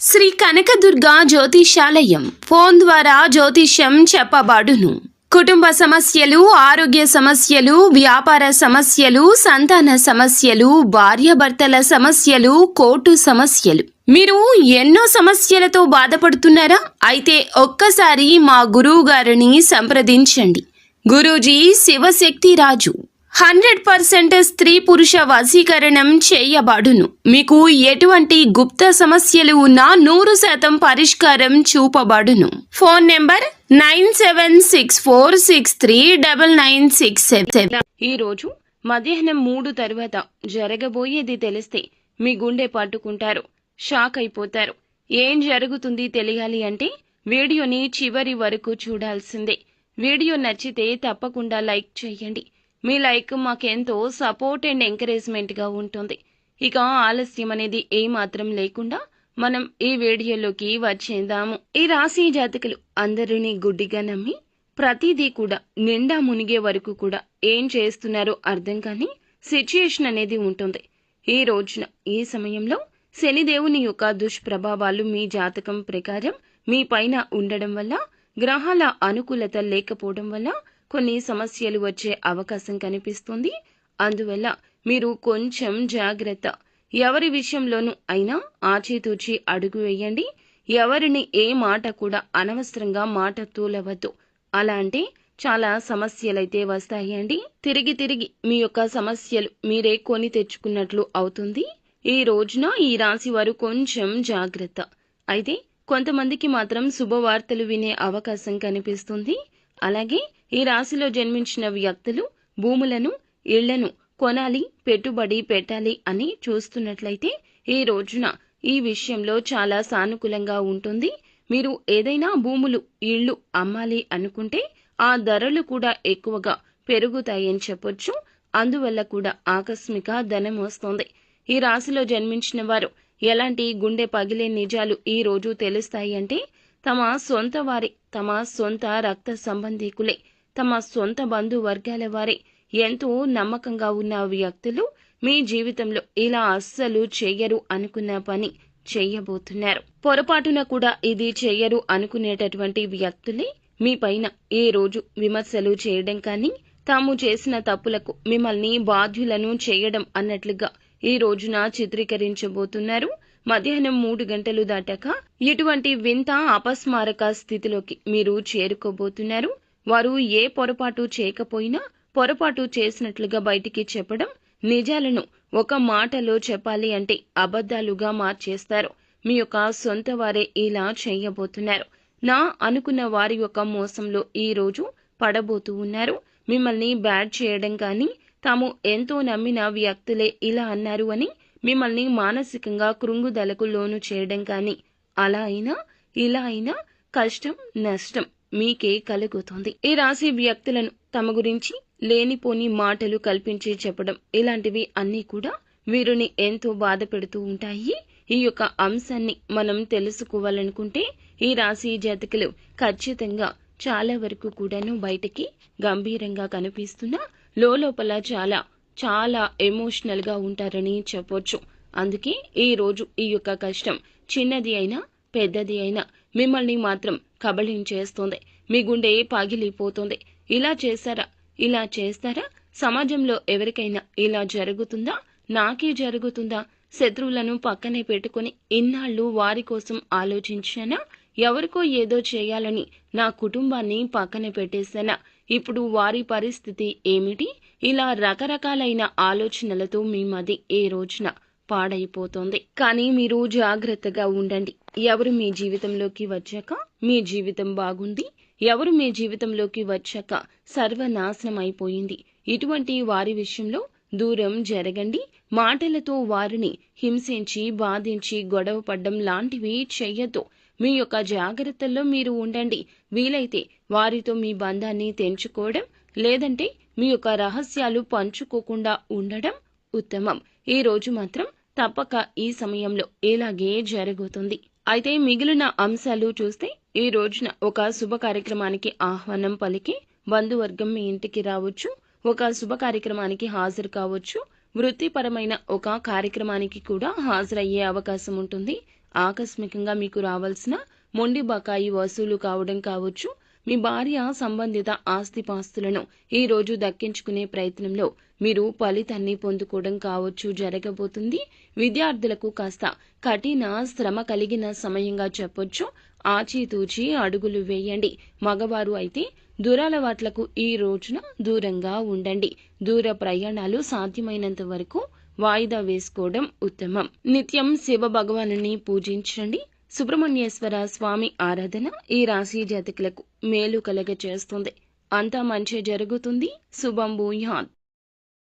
Shri Kanakadurga జ్యోతిషాలయం phone ద్వారా జ్యోతిష్యం చెప్పబడును. కుటుంబ సమస్యలు, ఆరోగ్య సమస్యలు, వ్యాపార సమస్యలు, సంతాన సమస్యలు, భార్యాభర్తల సమస్యలు, కోర్టు సమస్యలు. మీరు ఎన్నో సమస్యలతో బాధపడుతున్నారా? అయితే ఒక్కసారి మా గురువు గారిని సంప్రదించండి. గురూజీ శివశక్తి రాజు 100% స్త్రీ పురుష వశీకరణం చేయబడును. మీకు ఎటువంటి గుప్త సమస్యలు ఉన్నా 100% పరిష్కారం చూపబడును. Phone number 9764639967. ఈ రోజు మధ్యాహ్నం 3 తర్వాత జరగబోయేది తెలిస్తే మీ గుండె పట్టుకుంటారు, షాక్ అయిపోతారు. ఏం జరుగుతుంది తెలియాలి అంటే వీడియోని చివరి వరకు చూడాల్సిందే. వీడియో నచ్చితే తప్పకుండా లైక్ చేయండి. మీ లైక్ మాకెంతో సపోర్ట్ అండ్ ఎంకరేజ్మెంట్ గా ఉంటుంది. ఇక ఆలస్యం అనేది ఏమాత్రం లేకుండా మనం ఈ వీడియోలోకి వచ్చేద్దాము. ఈ రాశి జాతకులు అందరినీ గుడ్డిగా నమ్మి ప్రతిదీ కూడా నిండా మునిగే వరకు కూడా ఏం చేస్తున్నారో అర్థం కాని సిచ్యుయేషన్ అనేది ఉంటుంది. ఈ రోజున ఈ సమయంలో శనిదేవుని యొక్క దుష్ప్రభావాలు మీ జాతకం ప్రకారం మీ పైన ఉండడం వల్ల, గ్రహాల అనుకూలత లేకపోవడం వల్ల కొన్ని సమస్యలు వచ్చే అవకాశం కనిపిస్తుంది. అందువల్ల మీరు కొంచెం జాగ్రత్త. ఎవరి విషయంలోనూ అయినా ఆచితూచి అడుగు వేయండి. ఎవరిని ఏ మాట కూడా అనవసరంగా మాట తూలవద్దు. అలా అంటే చాలా సమస్యలైతే వస్తాయండి. తిరిగి మీ యొక్క సమస్యలు మీరే కొని తెచ్చుకున్నట్లు అవుతుంది. ఈ రోజున ఈ రాశి వారు కొంచెం జాగ్రత్త. అయితే కొంతమందికి మాత్రం శుభవార్తలు వినే అవకాశం కనిపిస్తుంది. అలాగే ఈ రాశిలో జన్మించిన వ్యక్తులు భూములను, ఇళ్లను కొనాలి, పెట్టుబడి పెట్టాలి అని చూస్తున్నట్లయితే ఈ రోజున ఈ విషయంలో చాలా సానుకూలంగా ఉంటుంది. మీరు ఏదైనా భూములు, ఇళ్లు అమ్మాలి అనుకుంటే ఆ ధరలు కూడా ఎక్కువగా పెరుగుతాయని చెప్పొచ్చు. అందువల్ల కూడా ఆకస్మిక ధనం వస్తుంది. ఈ రాశిలో జన్మించిన వారు ఎలాంటి గుండె పగిలే నిజాలు ఈ రోజు తెలుస్తాయి అంటే తమ సొంత వారి, తమ సొంత రక్త సంబంధీకులే, తమ సొంత బంధువర్గాల వారే ఎంతో నమ్మకంగా ఉన్న వ్యక్తులు మీ జీవితంలో ఇలా అస్సలు చెయ్యరు అనుకున్న పని చెయ్యబోతున్నారు. పొరపాటున కూడా ఇది చెయ్యరు అనుకునేటటువంటి వ్యక్తులే మీ పైన ఈ రోజు విమర్శలు చేయడం కానీ, తాము చేసిన తప్పులకు మిమ్మల్ని బాధ్యులను చేయడం అన్నట్లుగా ఈ రోజున చిత్రీకరించబోతున్నారు. మధ్యాహ్నం 3 గంటలు దాటాక ఇటువంటి వింత అపస్మారక స్థితిలోకి మీరు చేరుకోబోతున్నారు. వారు ఏ పొరపాటు చేయకపోయినా పొరపాటు చేసినట్లుగా బయటికి చెప్పడం, నిజాలను ఒక మాటలో చెప్పాలి అంటే అబద్ధాలుగా మార్చేస్తారు. మీ యొక్క సొంత వారే ఇలా చేయబోతున్నారు. నా అనుకున్న వారి యొక్క మోసంలో ఈ రోజు పడబోతూ ఉన్నారు. మిమ్మల్ని బ్యాడ్ చేయడం కానీ, తాము ఎంతో నమ్మిన వ్యక్తులే ఇలా అన్నారు అని మిమ్మల్ని మానసికంగా కృంగుదలకు లోను చేయడం కానీ, అలా అయినా ఇలా అయినా కష్టం, నష్టం మీకే కలుగుతుంది. ఈ రాశి వ్యక్తులను తమ గురించి లేనిపోని మాటలు కల్పించి చెప్పడం, ఇలాంటివి అన్నీ కూడా వీరిని ఎంతో బాధ పెడుతూ ఉంటాయి. ఈ యొక్క అంశాన్ని మనం తెలుసుకోవాలనుకుంటే ఈ రాశి జాతకులు ఖచ్చితంగా చాలా వరకు కూడాను బయటికి గంభీరంగా కనిపిస్తున్నా లోపల చాలా చాలా ఎమోషనల్ గా ఉంటారని చెప్పొచ్చు. అందుకే ఈ రోజు ఈ యొక్క కష్టం చిన్నది అయినా పెద్దది అయినా మిమ్మల్ని మాత్రం కబళించేస్తుంది. మీ గుండె పగిలిపోతుంది. ఇలా చేశారా, ఇలా చేస్తారా, సమాజంలో ఎవరికైనా ఇలా జరుగుతుందా, నాకే జరుగుతుందా, శత్రువులను పక్కనే పెట్టుకుని ఇన్నాళ్ళు వారి కోసం ఆలోచించానా, ఎవరికో ఏదో చేయాలని నా కుటుంబాన్ని పక్కన పెట్టేశానా, ఇప్పుడు వారి పరిస్థితి ఏమిటి, ఇలా రకరకాలైన ఆలోచనలతో మీ మది ఏ రోజున పాడైపోతుంది. కానీ మీరు జాగ్రత్తగా ఉండండి. ఎవరు మీ జీవితంలోకి వచ్చాక మీ జీవితం బాగుంది, ఎవరు మీ జీవితంలోకి వచ్చాక సర్వనాశనం అయిపోయింది, ఇటువంటి వారి విషయంలో దూరం జరగండి. మాటలతో వారిని హింసించి, బాధించి, గొడవ పడ్డం లాంటివి చెయ్యొద్దు. మీ యొక్క జాగ్రత్తల్లో మీరు ఉండండి. వీలైతే వారితో మీ బంధాన్ని తెంచుకోవడం, లేదంటే మీ యొక్క రహస్యాలు పంచుకోకుండా ఉండడం ఉత్తమం. ఈ రోజు మాత్రం తప్పక ఈ సమయంలో ఇలాగే జరుగుతుంది. అయితే మిగిలిన అంశాలు చూస్తే ఈ రోజున ఒక శుభ కార్యక్రమానికి ఆహ్వానం పలికి బంధువర్గం మీ ఇంటికి రావచ్చు, ఒక శుభ కార్యక్రమానికి హాజరు కావచ్చు, వృత్తిపరమైన ఒక కార్యక్రమానికి కూడా హాజరయ్యే అవకాశం ఉంటుంది. ఆకస్మికంగా మీకు రావాల్సిన మొండి బకాయి వసూలు కావడం కావచ్చు. మీ భార్య సంబంధిత ఆస్తిపాస్తులను ఈ రోజు దక్కించుకునే ప్రయత్నంలో మీరు ఫలితాన్ని పొందుకోవడం కావచ్చు జరగబోతుంది. విద్యార్థులకు కాస్త కఠిన శ్రమ కలిగిన సమయంగా చెప్పొచ్చు. ఆచితూచి అడుగులు వేయండి. మగవారు అయితే దురలవాట్లకు ఈ రోజున దూరంగా ఉండండి. దూర ప్రయాణాలు సాధ్యమైనంత వరకు వాయిదా వేసుకోవడం ఉత్తమం. నిత్యం శివ భగవానుని పూజించండి. సుబ్రహ్మణ్యేశ్వర స్వామి ఆరాధన ఈ రాశి జాతకులకు మేలు కలగ చేస్తుంది. అంతా మంచి జరుగుతుంది. శుభం భూయాత్.